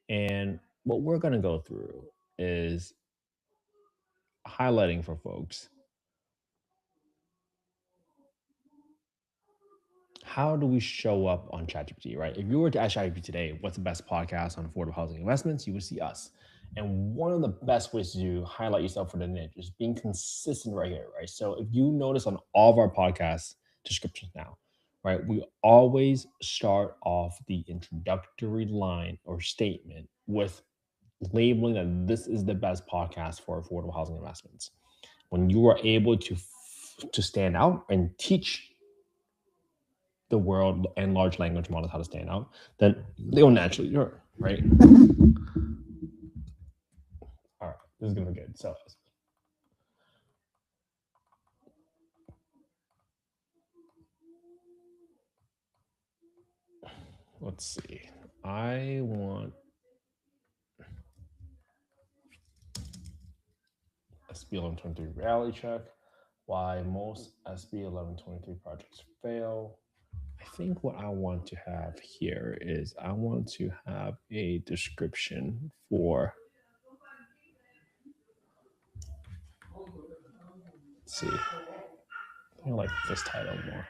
And what we're going to go through is highlighting for folks, how do we show up on ChatGPT, right? If you were to ask ChatGPT today, what's the best podcast on affordable housing investments, you would see us. And one of the best ways to highlight yourself for the niche is being consistent right here, right? So if you notice on all of our podcast descriptions now, right, we always start off the introductory line or statement with labeling that this is the best podcast for affordable housing investments. When you are able to stand out and teach the world and large language models how to stand out, then they will naturally learn, right? All right, this is gonna be good. So let's see. I want SB 1123 reality check. Why most SB 1123 projects fail. I think what I want to have here is I want to have a description for, let's see, I like this title more.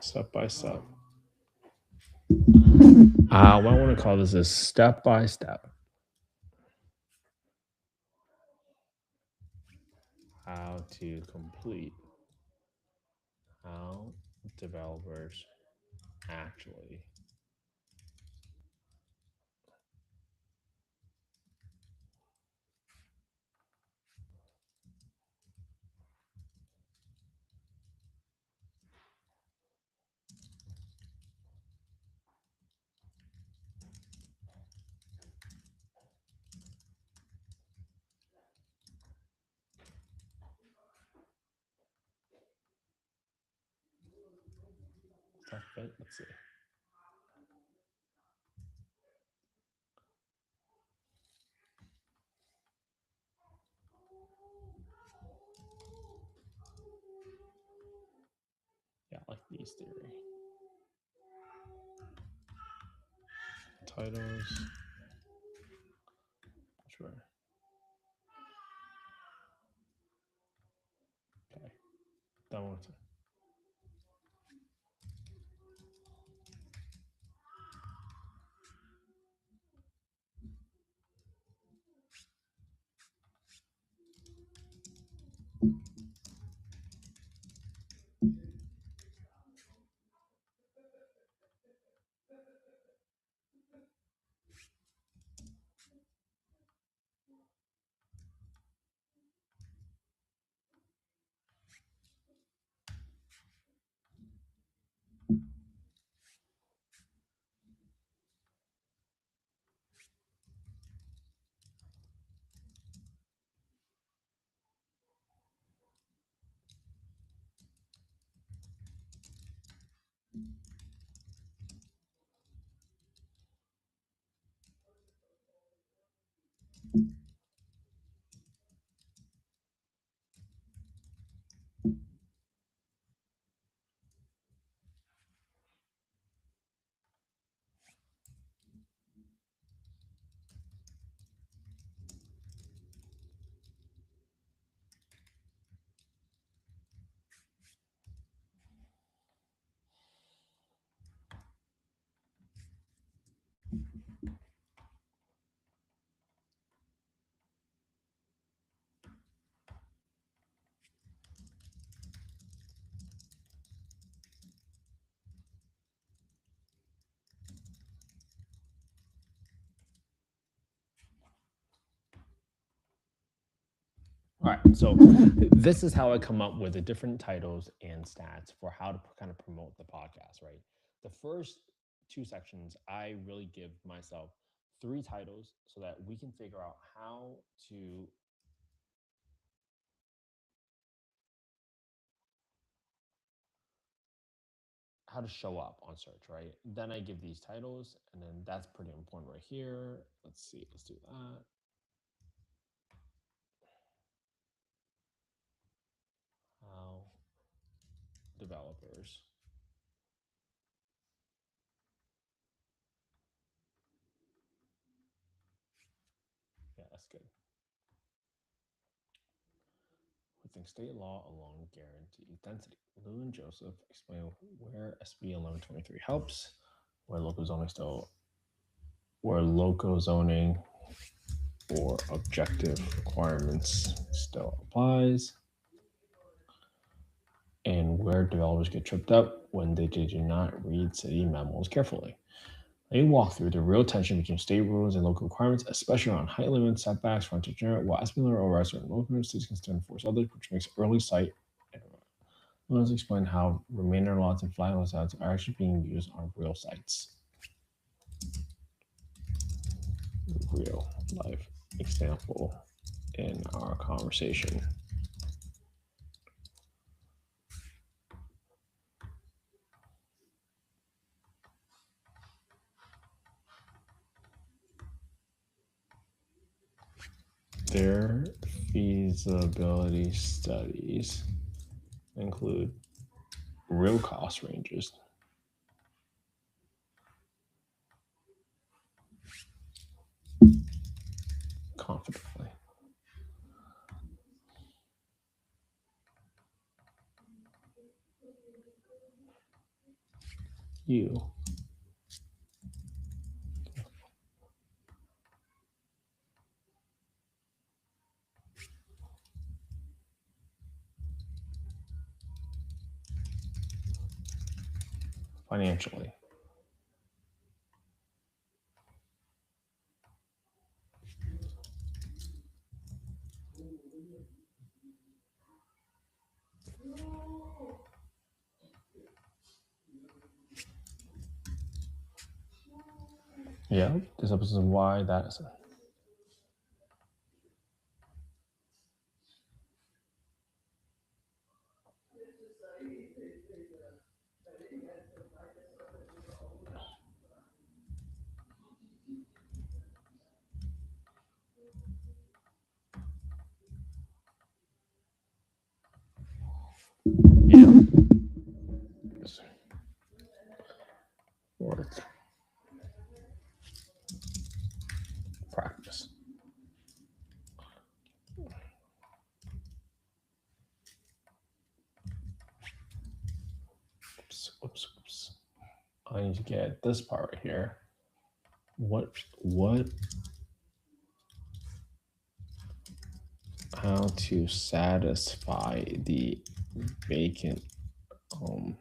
Step by step. What I want to call this is step by step. How to complete, how developers actually stuff it. Let's see. Yeah, like these theory. Titles. Sure. Okay. Done with it. All right, so this is how I come up with the different titles and stats for how to kind of promote the podcast, right? The first two sections, I really give myself three titles so that we can figure out to how to show up on search, right? Then I give these titles, and then that's pretty important right here. Let's see, let's do that. How developers, yeah, that's good. Within state law alone guarantees density. Lou and Joseph explain where SB 1123 helps, where local zoning still, where local zoning or objective requirements still applies, and where developers get tripped up when they do not read city memos carefully. They walk through the real tension between state rules and local requirements, especially around height limits, setbacks, frontage area, while SB overrides certain local limits, cities can still enforce others, which makes early site. Let's explain how remainder lots and flag lots are actually being used on real sites. Real life example in our conversation. Their feasibility studies include real cost ranges, confidently. You financially. Yeah, this episode is why that is. Yeah. Worth practice. Oops. I need to get this part right here. What how to satisfy the vacant home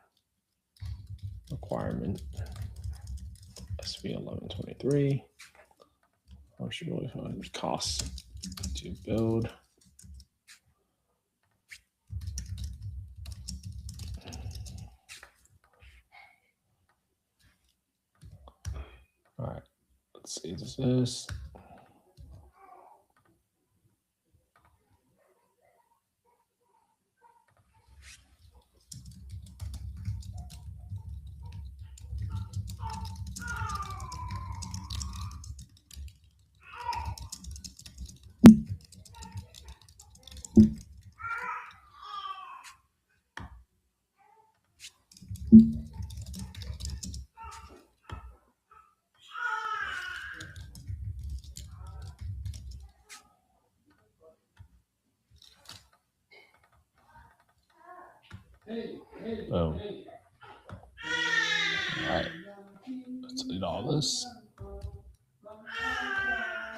requirement SB 1123. How should really find costs to build. All right, let's see. This is boom. All right, let's delete all this.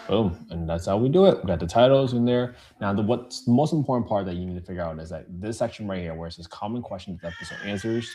Boom, and that's how we do it. We got the titles in there. Now, what's the most important part that you need to figure out is that this section right here, where it says common questions, episode answers.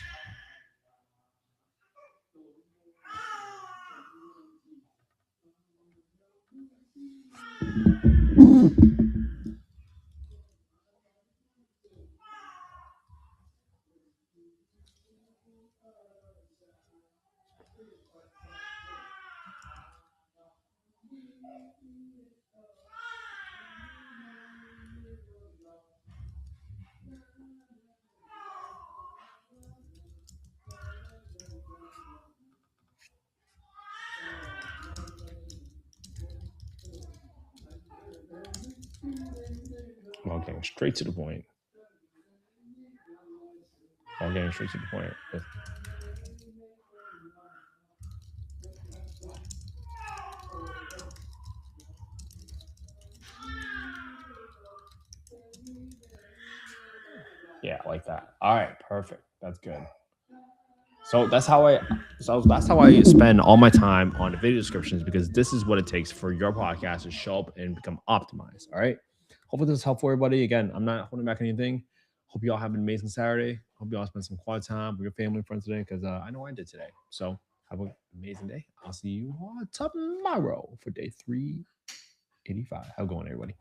Well, getting straight to the point. Well, getting straight to the point. Yeah, I like that. All right, perfect. That's good. So that's how I spend all my time on the video descriptions because this is what it takes for your podcast to show up and become optimized. All right. Hopefully this is helpful for everybody. Again, I'm not holding back anything. Hope you all have an amazing Saturday. Hope you all spend some quality time with your family and friends today because I know I did today. So have an amazing day. I'll see you all tomorrow for day 385. How going, everybody?